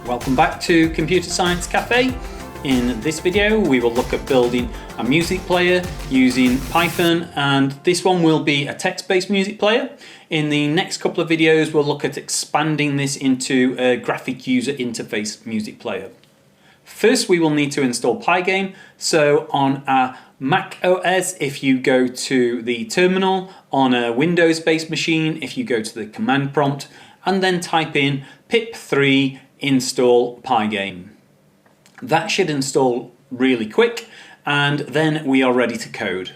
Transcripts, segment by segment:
Welcome back to Computer Science Cafe. In this video we will look at building a music player using Python, and this one will be a text-based music player. In the next couple of videos we'll look at expanding this into a graphic user interface music player. First we will need to install Pygame. So on a Mac OS, if you go to the terminal, on a Windows based machine, if you go to the command prompt and then type in pip3 install Pygame. That should install really quick, and then we are ready to code.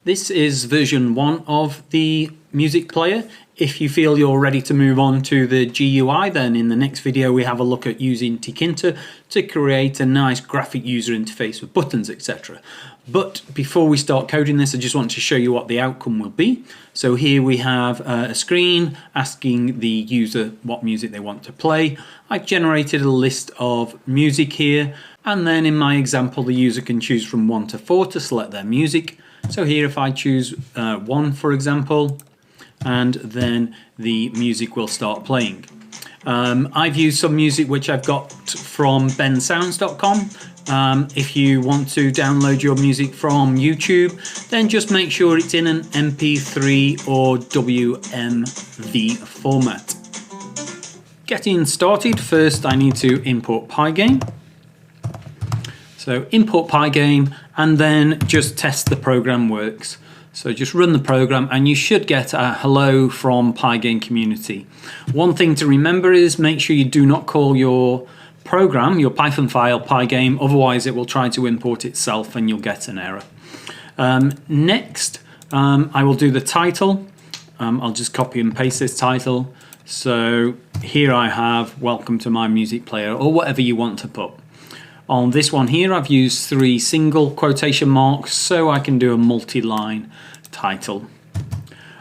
This is version 1 of the music player. If you feel you're ready to move on to the GUI, then in the next video we have a look at using Tkinter to create a nice graphic user interface with buttons, etc. But before we start coding this, I just want to show you what the outcome will be. So here we have a screen asking the user what music they want to play. I've generated a list of music here, and then in my example the user can choose from 1 to 4 to select their music. So here if I choose 1 for example, and then the music will start playing. I've used some music which I've got from bensounds.com. If you want to download your music from YouTube, then just make sure it's in an MP3 or WMV format. Getting started, first I need to import Pygame. So import Pygame and then just test the program works. So just run the program and you should get a hello from Pygame community. One thing to remember is make sure you do not call your program, your Python file, Pygame, otherwise it will try to import itself and you'll get an error. Next, I will do the title. I'll just copy and paste this title. So here I have welcome to my music player, or whatever you want to put. On this one here I've used 3 single quotation marks so I can do a multi-line title.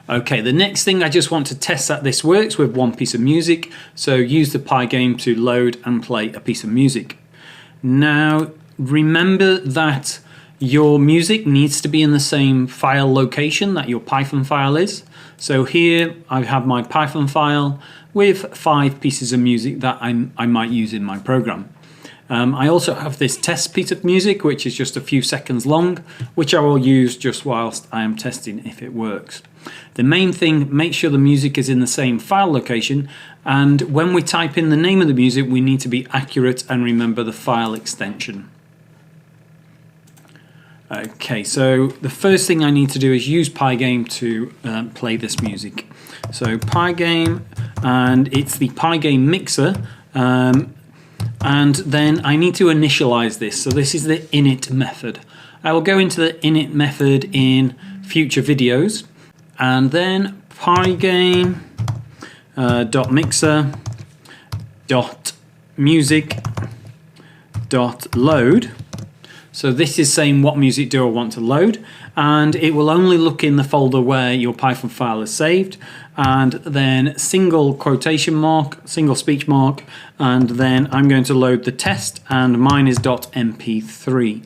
Okay, the next thing I just want to test that this works with one piece of music, so use the Pygame to load and play a piece of music. Now remember that your music needs to be in the same file location that your Python file is. So here I have my Python file with 5 pieces of music that I might use in my program. I also have this test piece of music which is just a few seconds long, which I will use just whilst I am testing if it works. The main thing, make sure the music is in the same file location, and when we type in the name of the music we need to be accurate and remember the file extension. Okay, so the first thing I need to do is use Pygame to play this music. So Pygame, and it's the Pygame mixer. And then I need to initialize this. So this is the init method. I will go into the init method in future videos, and then Pygame .mixer .music .load. So this is saying what music do I want to load, and it will only look in the folder where your Python file is saved, and then single quotation mark, single speech mark, and then I'm going to load the test, and mine is .mp3.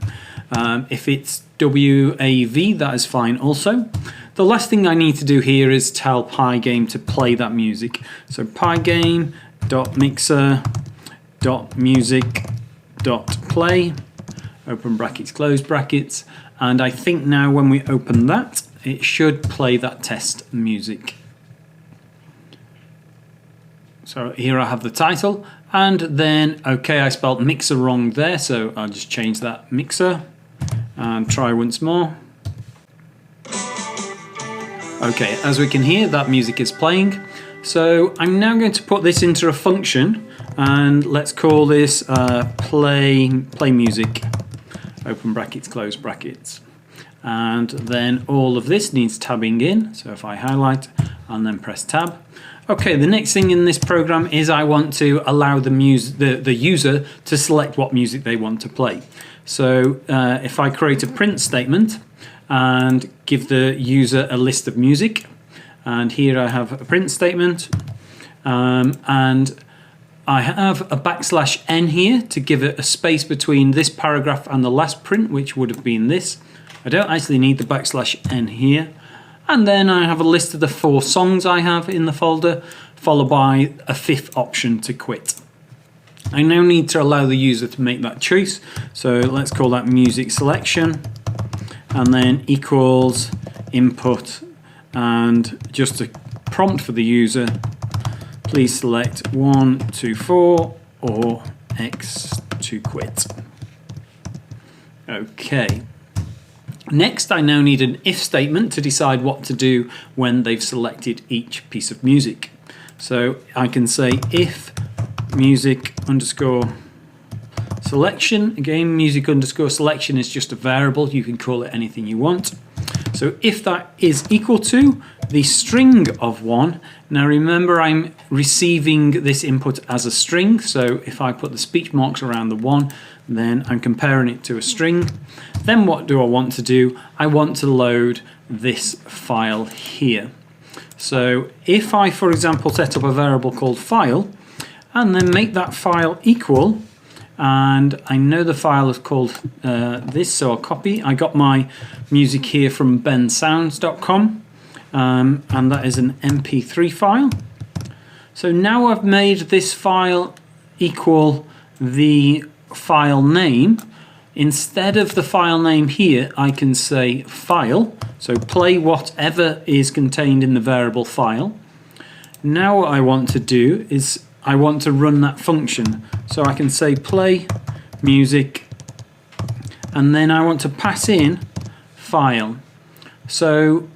If it's WAV, that is fine also. The last thing I need to do here is tell Pygame to play that music. So Pygame.mixer.music.play, open brackets, close brackets, and I think now when we open that, it should play that test music. So here I have the title, and then, okay, I spelled mixer wrong there, so I'll just change that mixer and try once more. Okay, as we can hear, that music is playing. So I'm now going to put this into a function, and let's call this play music, open brackets, close brackets. And then all of this needs tabbing in, so if I highlight and then press tab. Okay, the next thing in this program is I want to allow the user to select what music they want to play. So if I create a print statement and give the user a list of music, and here I have a print statement, and I have a \n here to give it a space between this paragraph and the last print, which would have been this. I don't actually need the \n here. And then I have a list of the 4 songs I have in the folder, followed by a 5th option to quit. I now need to allow the user to make that choice. So let's call that music selection, and then equals input, and just a prompt for the user, please select 1 to 4 or X to quit. Okay. Next, I now need an if statement to decide what to do when they've selected each piece of music. So I can say if music underscore selection. Again, music underscore selection is just a variable. You can call it anything you want. So if that is equal to the string of 1, now remember I'm receiving this input as a string, so if I put the speech marks around the 1, then I'm comparing it to a string. Then what do I want to do? I want to load this file here. So if I, for example, set up a variable called file, and then make that file equal, and I know the file is called this, so I'll copy. I got my music here from bensounds.com, and that is an MP3 file. So now I've made this file equal the file name. Instead of the file name here, I can say file, so play whatever is contained in the variable file. Now what I want to do is I want to run that function. So I can say play music, and then I want to pass in file. So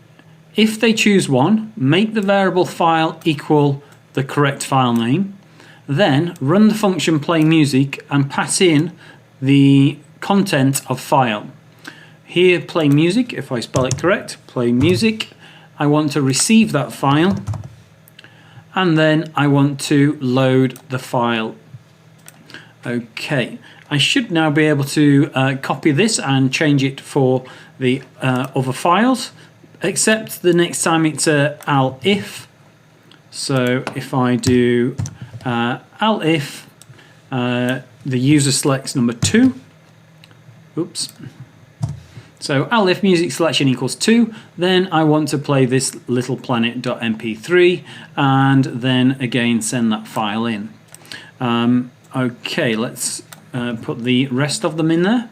if they choose 1, make the variable file equal the correct file name, then run the function play music and pass in the content of file. Here play music, if I spell it correct, play music. I want to receive that file, and then I want to load the file. Okay, I should now be able to copy this and change it for the other files, except the next time it's al if. So if I do al if the user selects number 2, oops. So al if music selection equals 2, then I want to play this littleplanet.mp3 and then again send that file in. Okay, let's put the rest of them in there.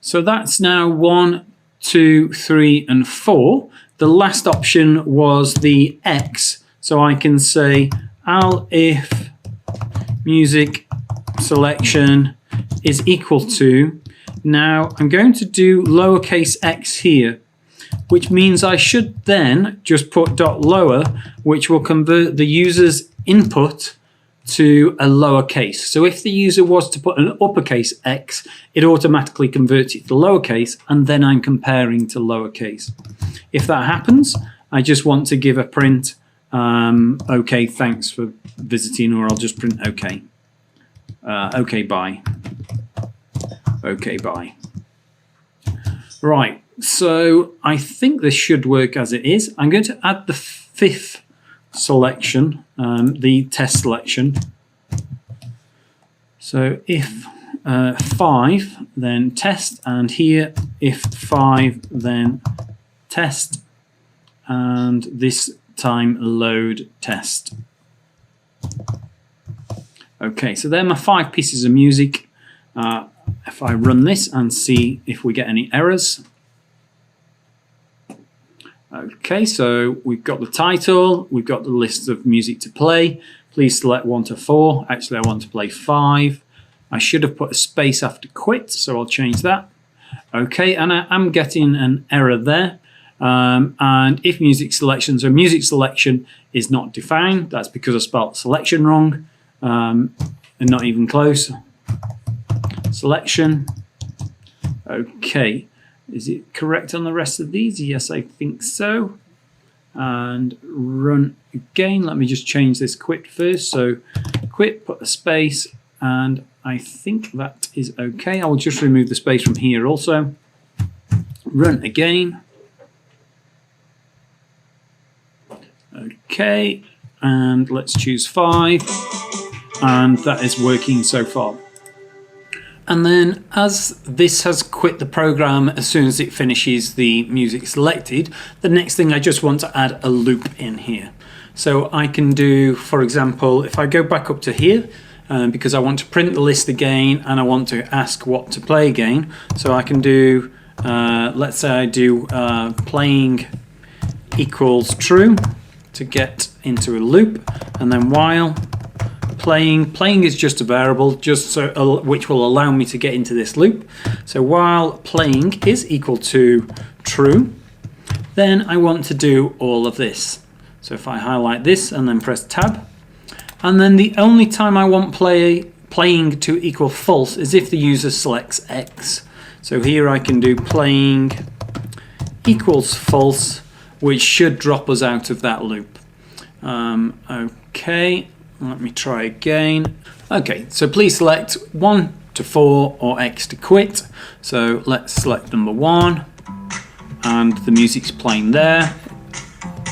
So that's now 1, 2, 3 and 4. The last option was the X, so I can say al if music selection is equal to. Now I'm going to do lowercase x here, which means I should then just put dot lower, which will convert the user's input to a lowercase. So if the user was to put an uppercase x, it automatically converts it to lowercase, and then I'm comparing to lowercase. If that happens, I just want to give a print, okay, thanks for visiting, or I'll just print okay. Okay, bye. Okay, bye. Right, so I think this should work as it is. I'm going to add the 5th selection, the test selection. So if 5, then test, and here if 5, then test, and this time load test. Okay, so they're my 5 pieces of music. If I run this and see if we get any errors. Okay, so we've got the title, we've got the list of music to play. Please select 1 to 4. Actually, I want to play 5. I should have put a space after quit, so I'll change that. Okay, and I am getting an error there. And if music selection, so music selection is not defined. That's because I spelled selection wrong, and not even close. Selection. Okay, is it correct on the rest of these? Yes, I think so. And run again. Let me just change this quit first. So quit, put a space, and I think that is okay. I'll just remove the space from here also. Run again. Okay, and let's choose 5, and that is working so far. And then as this has quit the program as soon as it finishes the music selected, the next thing I just want to add a loop in here. So I can do, for example, if I go back up to here because I want to print the list again and I want to ask what to play again. So I can do, let's say I do playing equals true to get into a loop, and then while playing is just a variable which will allow me to get into this loop. So while playing is equal to true, then I want to do all of this. So if I highlight this and then press tab, and then the only time I want playing to equal false is if the user selects X. So here I can do playing equals false, which should drop us out of that loop. Okay, let me try again. Okay, so please select 1 to 4 or X to quit. So let's select number 1, and the music's playing there.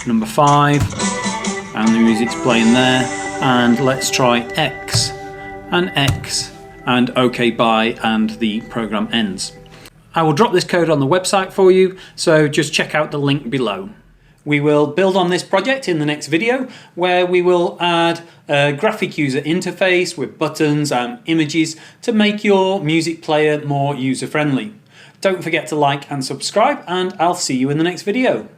Number 5, and the music's playing there. And let's try X, and OK bye, and the program ends. I will drop this code on the website for you, so just check out the link below. We will build on this project in the next video, where we will add a graphic user interface with buttons and images to make your music player more user-friendly. Don't forget to like and subscribe, and I'll see you in the next video.